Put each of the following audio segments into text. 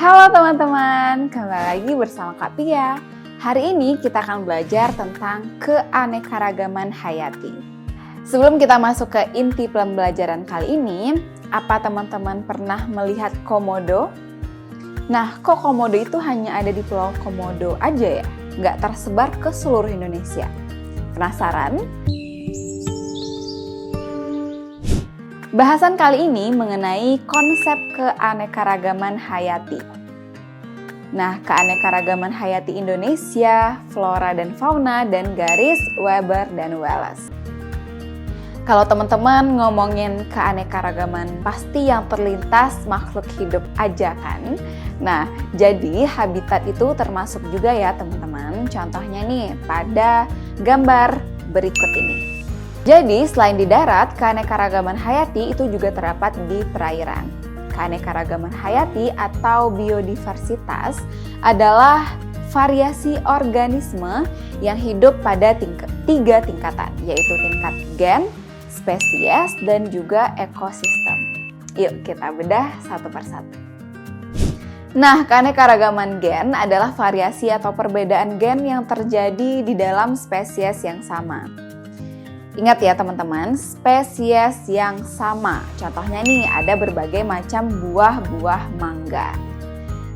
Halo teman-teman, kembali lagi bersama Kak Pia. Hari ini kita akan belajar tentang keanekaragaman hayati. Sebelum kita masuk ke inti pembelajaran kali ini, apa teman-teman pernah melihat komodo? Nah, kok komodo itu hanya ada di Pulau Komodo aja ya? Nggak tersebar ke seluruh Indonesia. Penasaran? Bahasan kali ini mengenai konsep keanekaragaman hayati. Nah, keanekaragaman hayati Indonesia, flora dan fauna, dan garis Weber dan Wallace. Kalau teman-teman ngomongin keanekaragaman, pasti yang terlintas makhluk hidup aja kan? Nah, jadi habitat itu termasuk juga ya teman-teman. Contohnya nih, pada gambar berikut ini. Jadi, selain di darat, keanekaragaman hayati itu juga terdapat di perairan. Keanekaragaman hayati atau biodiversitas adalah variasi organisme yang hidup pada tiga tingkatan, yaitu tingkat gen, spesies, dan juga ekosistem. Yuk kita bedah satu persatu. Nah, keanekaragaman gen adalah variasi atau perbedaan gen yang terjadi di dalam spesies yang sama. Ingat ya teman-teman, spesies yang sama. Contohnya nih, ada berbagai macam buah-buah mangga.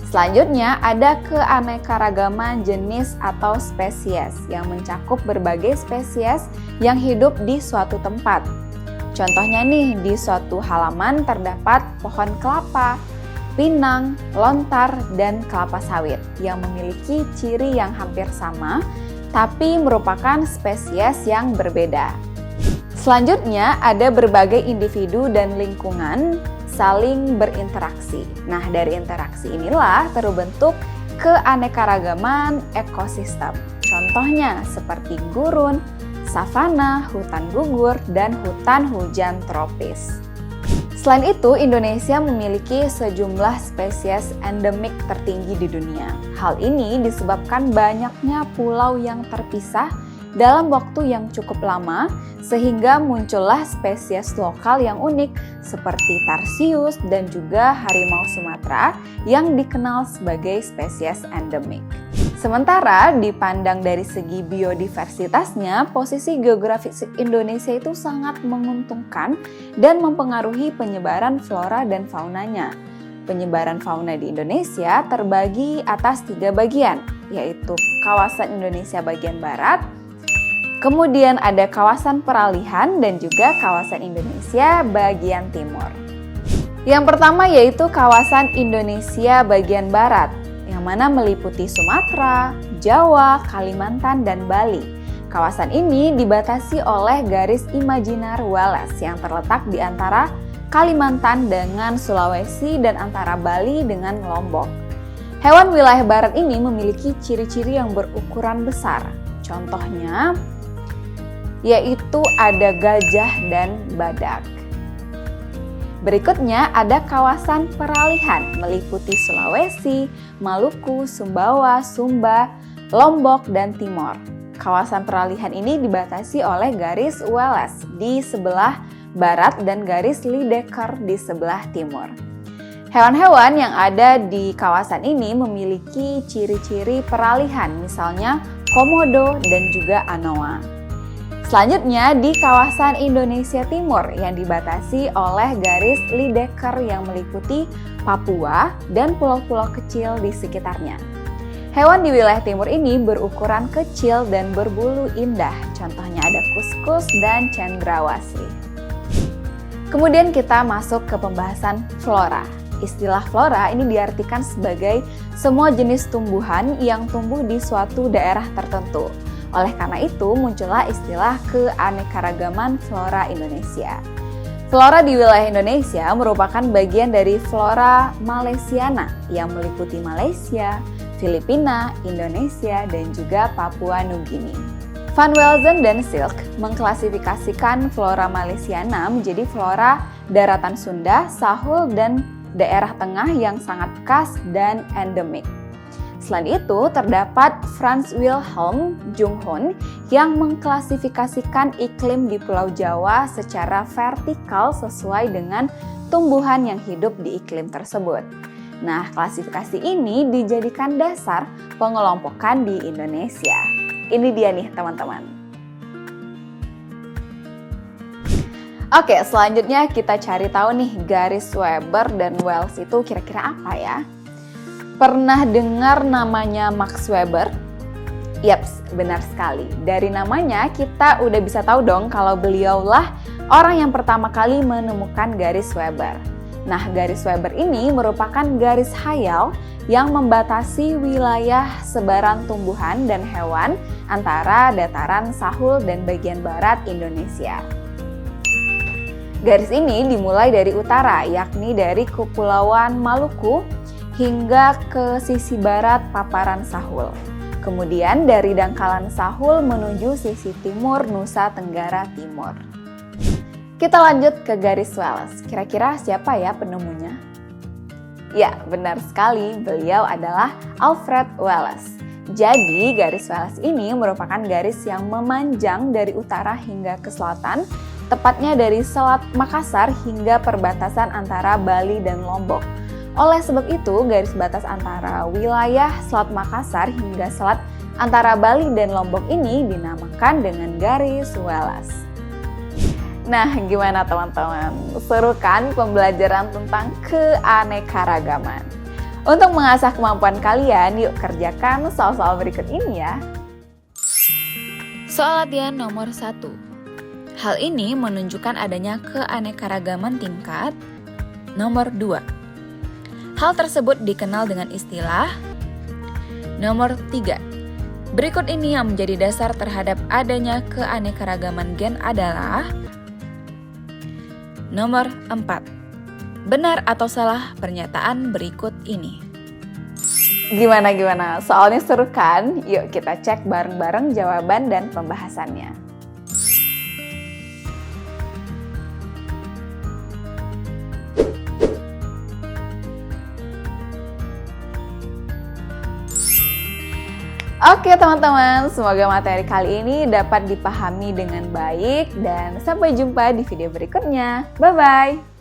Selanjutnya, ada keanekaragaman jenis atau spesies yang mencakup berbagai spesies yang hidup di suatu tempat. Contohnya nih, di suatu halaman terdapat pohon kelapa, pinang, lontar, dan kelapa sawit yang memiliki ciri yang hampir sama, tapi merupakan spesies yang berbeda. Selanjutnya, ada berbagai individu dan lingkungan saling berinteraksi. Nah, dari interaksi inilah terbentuk keanekaragaman ekosistem. Contohnya seperti gurun, savana, hutan gugur, dan hutan hujan tropis. Selain itu, Indonesia memiliki sejumlah spesies endemik tertinggi di dunia. Hal ini disebabkan banyaknya pulau yang terpisah dalam waktu yang cukup lama, sehingga muncullah spesies lokal yang unik seperti tarsius dan juga harimau Sumatera yang dikenal sebagai spesies endemik. Sementara dipandang dari segi biodiversitasnya, posisi geografis Indonesia itu sangat menguntungkan dan mempengaruhi penyebaran flora dan faunanya. Penyebaran fauna di Indonesia terbagi atas 3 bagian, yaitu kawasan Indonesia bagian barat, kemudian ada kawasan peralihan dan juga kawasan Indonesia bagian timur. Yang pertama yaitu kawasan Indonesia bagian barat, yang mana meliputi Sumatera, Jawa, Kalimantan, dan Bali. Kawasan ini dibatasi oleh garis imajiner Wallace yang terletak di antara Kalimantan dengan Sulawesi dan antara Bali dengan Lombok. Hewan wilayah barat ini memiliki ciri-ciri yang berukuran besar. Contohnya yaitu ada gajah dan badak. Berikutnya ada kawasan peralihan meliputi Sulawesi, Maluku, Sumbawa, Sumba, Lombok, dan Timor. Kawasan peralihan ini dibatasi oleh garis Wallace di sebelah barat dan garis Lydekker di sebelah timur. Hewan-hewan yang ada di kawasan ini memiliki ciri-ciri peralihan, misalnya komodo dan juga anoa. Selanjutnya di kawasan Indonesia Timur yang dibatasi oleh garis Lydekker yang meliputi Papua dan pulau-pulau kecil di sekitarnya. Hewan di wilayah timur ini berukuran kecil dan berbulu indah, contohnya ada kuskus dan cendrawasih. Kemudian kita masuk ke pembahasan flora. Istilah flora ini diartikan sebagai semua jenis tumbuhan yang tumbuh di suatu daerah tertentu. Oleh karena itu, muncullah istilah keanekaragaman flora Indonesia. Flora di wilayah Indonesia merupakan bagian dari flora Malaysiana yang meliputi Malaysia, Filipina, Indonesia, dan juga Papua Nugini. Van Welzen dan Silk mengklasifikasikan flora Malaysiana menjadi flora daratan Sunda, Sahul, dan daerah tengah yang sangat khas dan endemik. Selain itu, terdapat Frans Wilhelm Junghun yang mengklasifikasikan iklim di Pulau Jawa secara vertikal sesuai dengan tumbuhan yang hidup di iklim tersebut. Nah, klasifikasi ini dijadikan dasar pengelompokan di Indonesia. Ini dia nih teman-teman. Oke, selanjutnya kita cari tahu nih garis Weber dan Wells itu kira-kira apa ya? Pernah dengar namanya Max Weber? Yaps, benar sekali. Dari namanya kita udah bisa tahu dong kalau beliaulah orang yang pertama kali menemukan garis Weber. Nah, garis Weber ini merupakan garis hayal yang membatasi wilayah sebaran tumbuhan dan hewan antara dataran Sahul dan bagian barat Indonesia. Garis ini dimulai dari utara, yakni dari Kepulauan Maluku hingga ke sisi barat paparan Sahul. Kemudian dari dangkalan Sahul menuju sisi timur Nusa Tenggara Timur. Kita lanjut ke garis Wells. Kira-kira siapa ya penemunya? Ya, benar sekali. Beliau adalah Alfred Wallace. Jadi, garis Wells ini merupakan garis yang memanjang dari utara hingga ke selatan, tepatnya dari Selat Makassar hingga perbatasan antara Bali dan Lombok. Oleh sebab itu, garis batas antara wilayah Selat Makassar hingga selat antara Bali dan Lombok ini dinamakan dengan garis Wallace. Nah, gimana teman-teman? Seru kan pembelajaran tentang keanekaragaman? Untuk mengasah kemampuan kalian, yuk kerjakan soal-soal berikut ini ya. Soal latihan nomor 1. Hal ini menunjukkan adanya keanekaragaman tingkat. Nomor 2. Hal tersebut dikenal dengan istilah. Nomor 3. Berikut ini yang menjadi dasar terhadap adanya keanekaragaman gen adalah. Nomor 4. Benar atau salah pernyataan berikut ini? Gimana? Soalnya seru kan? Yuk kita cek bareng-bareng jawaban dan pembahasannya. Oke teman-teman, semoga materi kali ini dapat dipahami dengan baik dan sampai jumpa di video berikutnya. Bye-bye!